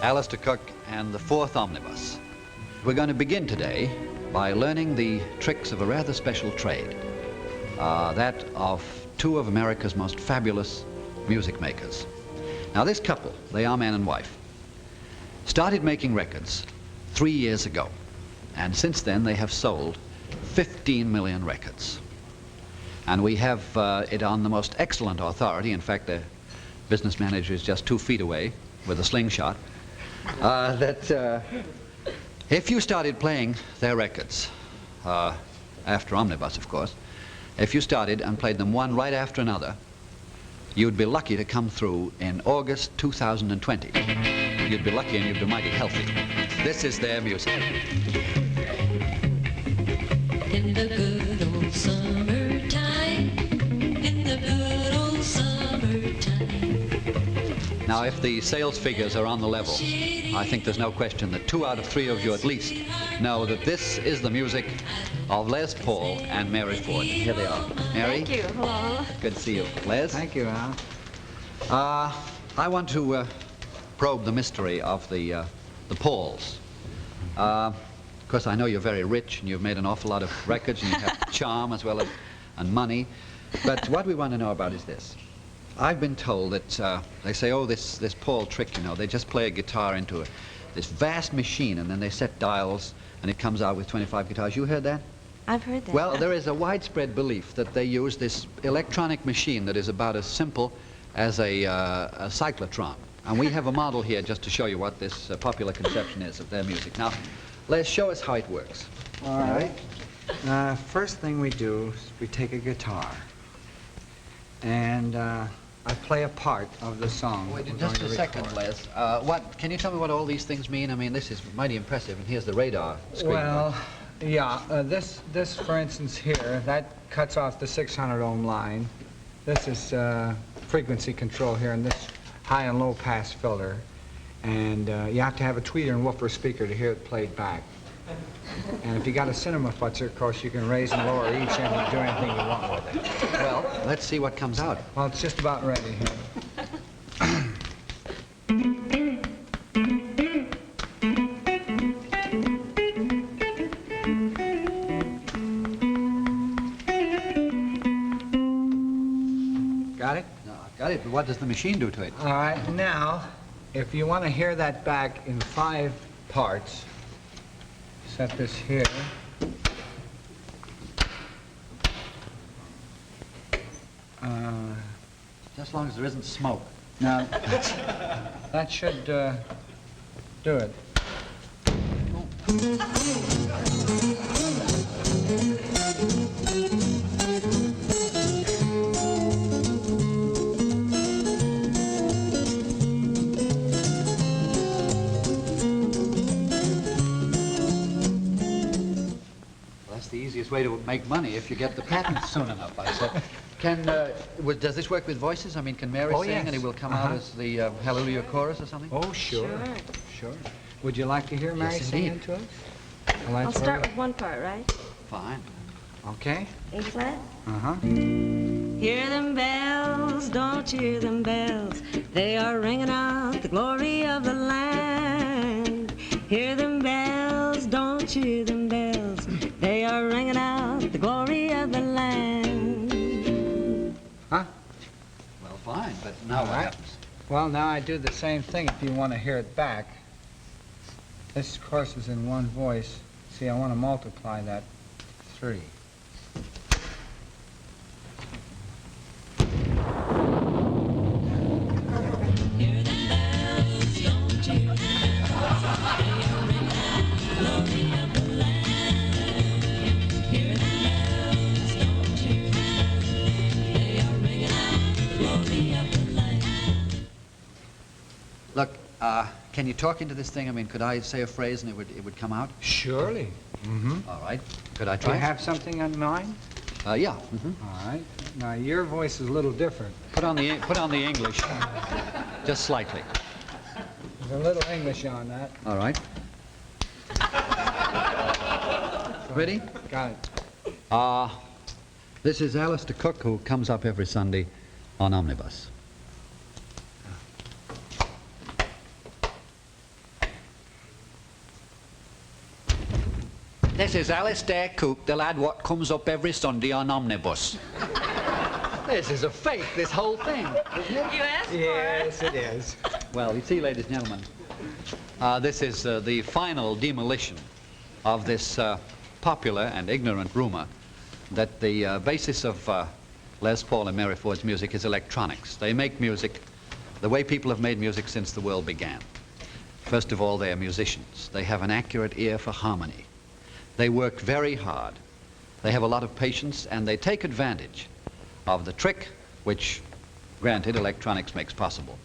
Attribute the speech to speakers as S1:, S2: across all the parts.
S1: Alistair Cook and the fourth omnibus. We're going to begin today by learning the tricks of a rather special trade, that of two of America's most fabulous music makers. Now this couple, they are man and wife, started making records 3 years ago, and since then they have sold 15 million records. And we have it on the most excellent authority. In fact, the business manager is just 2 feet away with a slingshot. That if you started playing their records, after Omnibus, of course, if you started and played them one right after another, you'd be lucky to come through in August 2020. You'd be lucky and you'd be mighty healthy. This is their music.
S2: In the good old summertime, in the good old summertime.
S1: Now, if the sales figures are on the level, I think there's no question that 2 out of 3 of you at least know that this is the music of Les Paul and Mary Ford. Here they are. Mary?
S3: Thank you. Hello.
S1: Good to see you. Les?
S4: Thank you, Al.
S1: I want to probe the mystery of the Pauls. Of course, I know you're very rich and you've made an awful lot of records and you have charm as well as and money. But what we want to know about is this. I've been told that they say, oh, this Paul trick, you know, they just play a guitar into this vast machine and then they set dials and it comes out with 25 guitars. You heard that?
S3: I've heard that.
S1: Well, there is a widespread belief that they use this electronic machine that is about as simple as a cyclotron. And we have a model here just to show you what this popular conception is of their music. Now, let's show us how it works.
S4: All right. First thing we do is we take a guitar, and I play a part of the song.
S1: Wait,
S4: that we're
S1: just
S4: going
S1: a
S4: to
S1: second,
S4: record.
S1: Les. Can you tell me what all these things mean? I mean, this is mighty impressive, and here's the radar screen.
S4: Well, yeah, this, for instance, here, that cuts off the 600 ohm line. This is frequency control here, and this high and low pass filter. And you have to have a tweeter and woofer speaker to hear it played back. And if you got a cinema futzer, of course, you can raise and lower each end and do anything you want with it.
S1: Well, let's see what comes out.
S4: Well, it's just about ready here. Got it?
S1: No, I've got it, but what does the machine do to it?
S4: All right, now, if you want to hear that back in 5 parts, set this here.
S1: Just as long as there isn't smoke.
S4: Now, that should do it.
S1: That's the easiest way to make money if you get the patent soon enough, I said. Does this work with voices? I mean, can Mary sing
S4: yes.
S1: and it will come out as the Hallelujah chorus or something?
S4: Oh, sure. Sure. Would you like to hear Mary
S1: Yes,
S4: sing
S1: indeed.
S4: into it? Well,
S3: I'll
S4: that's
S3: start
S4: very-
S3: with one part, right?
S1: Fine.
S4: Okay.
S3: A flat.
S4: Uh-huh.
S2: Hear them bells, don't you hear them bells? They are ringing out the glory of the land. Hear them bells, don't you hear them bells? They are ringing out the glory of the land.
S4: Huh?
S1: Well, fine, but now what
S4: right.
S1: happens?
S4: Well, now I do the same thing if you want to hear it back. This, of course, is in one voice. See, I want to multiply that 3.
S2: Hear them bells, don't you hear them bells? They are ringing out the glory of the land. Hear them bells, don't you hear them bells? They are ringing out the glory of the land.
S1: Look, can you talk into this thing? I mean, could I say a phrase and it would come out?
S4: Surely. Mm-hmm.
S1: All right. Could I
S4: Do you
S1: try?
S4: have something on mind?
S1: Yeah.
S4: All right. Now, your voice is a little different.
S1: Put on the English, just slightly.
S4: There's a little English on that.
S1: All right. Ready?
S4: Got it.
S1: This is Alistair Cook, who comes up every Sunday on Omnibus. This is Alistair Cook, the lad what comes up every Sunday on omnibus. This is a fake, this whole thing, isn't it?
S3: You asked
S4: Yes, it is.
S1: Well, you see, ladies and gentlemen, this is the final demolition of this popular and ignorant rumor that the basis of Les Paul and Mary Ford's music is electronics. They make music the way people have made music since the world began. First of all, they are musicians. They have an accurate ear for harmony. They work very hard. They have a lot of patience, and they take advantage of the trick, which, granted, electronics makes possible,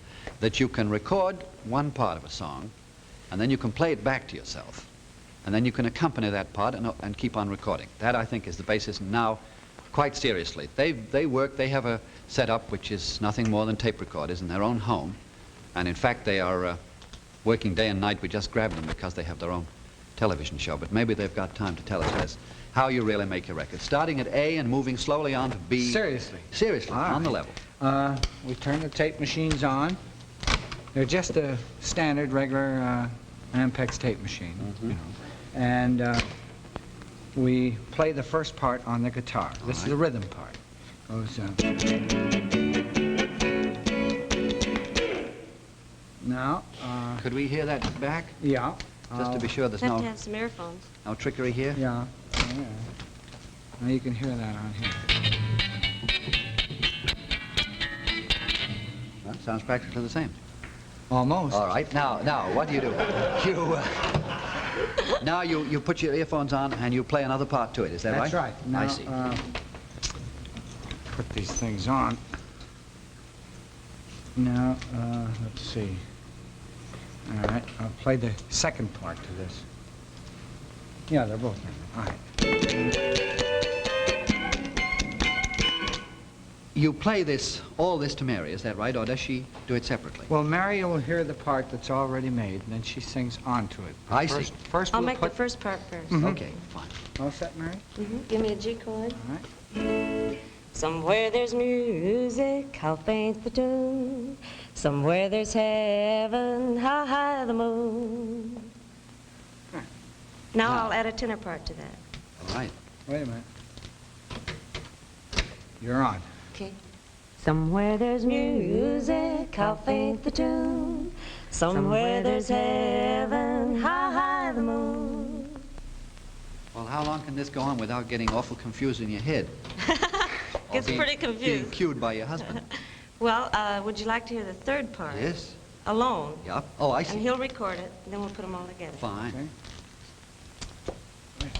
S1: that you can record one part of a song, and then you can play it back to yourself, and then you can accompany that part and keep on recording. That, I think, is the basis. Now, quite seriously, they work. They have a setup which is nothing more than tape recorders in their own home, and in fact, they are working day and night. We just grabbed them because they have their own television show, but maybe they've got time to tell us this, how you really make your record, starting at A and moving slowly on to B.
S4: Seriously?
S1: Seriously,
S4: All
S1: on the
S4: right.
S1: level.
S4: We turn the tape machines on. They're just a standard, regular Ampex tape machine, you know. And we play the first part on the guitar. This is the rhythm part. Goes, now,
S1: Could we hear that back?
S4: yeah.
S1: Just to be sure there's
S3: have to
S1: no,
S3: have some earphones.
S1: no trickery here?
S4: Yeah. Oh, yeah. Now you can hear that on here.
S1: Well, sounds practically the same.
S4: Almost.
S1: All right, now, what do? You, now you put your earphones on and you play another part to it, is that right?
S4: That's right. Now,
S1: I see.
S4: Put these things on. Now, let's see. All right, I'll play the second part to this. Yeah, they're both in. All right.
S1: You play all this to Mary, is that right, or does she do it separately?
S4: Well, Mary will hear the part that's already made, and then she sings onto it.
S1: I see.
S4: First
S3: I'll
S4: we'll
S3: make
S4: put...
S3: the first part first.
S1: Okay, fine.
S4: All set, Mary?
S3: Give me a G chord.
S4: All right.
S3: Somewhere there's music, how faint the tune. Somewhere there's heaven, how high the moon. Now
S1: Now.
S3: I'll add a tenor part to that.
S1: All right.
S4: Wait a minute. You're on.
S3: Okay. Somewhere there's music, how faint the tune. Somewhere there's heaven, how high the moon.
S1: Well, how long can this go on without getting awful confused in your head? Or
S3: Gets pretty
S1: Being
S3: confused.
S1: cued by your husband.
S3: Well, would you like to hear the third part?
S1: Yes.
S3: Alone.
S1: Yep. Oh, I
S3: And
S1: see.
S3: he'll record it, and then we'll put them all together.
S1: Fine.
S4: Okay.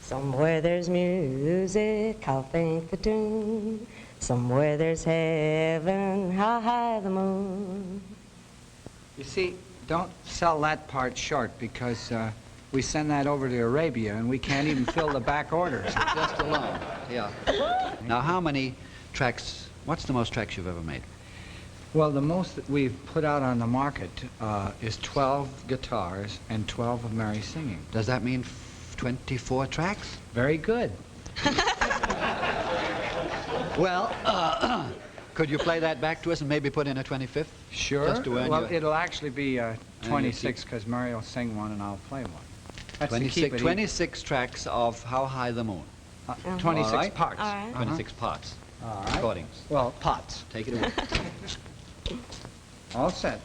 S3: Somewhere there's music, how faint the tune. Somewhere there's heaven, how high the moon.
S4: You see, don't sell that part short because we send that over to Arabia and we can't even fill the back orders.
S1: Just alone. Yeah. Now, how many tracks, what's the most tracks you've ever made?
S4: Well, the most that we've put out on the market is 12 guitars and 12 of Mary singing.
S1: Does that mean 24 tracks?
S4: Very good.
S1: Well, could you play that back to us and maybe put in a 25th?
S4: Sure.
S1: Just to earn
S4: Well,
S1: your-
S4: it'll actually be
S1: your
S4: 26 because Mary will sing one and I'll play one. That's to keep
S1: 26,
S4: it
S1: 26 tracks of How High the Moon.
S4: 26
S1: All right.
S4: parts.
S3: All right.
S1: 26 parts.
S4: All right.
S1: Recordings.
S4: Well, pots.
S1: Take it away.
S4: All set.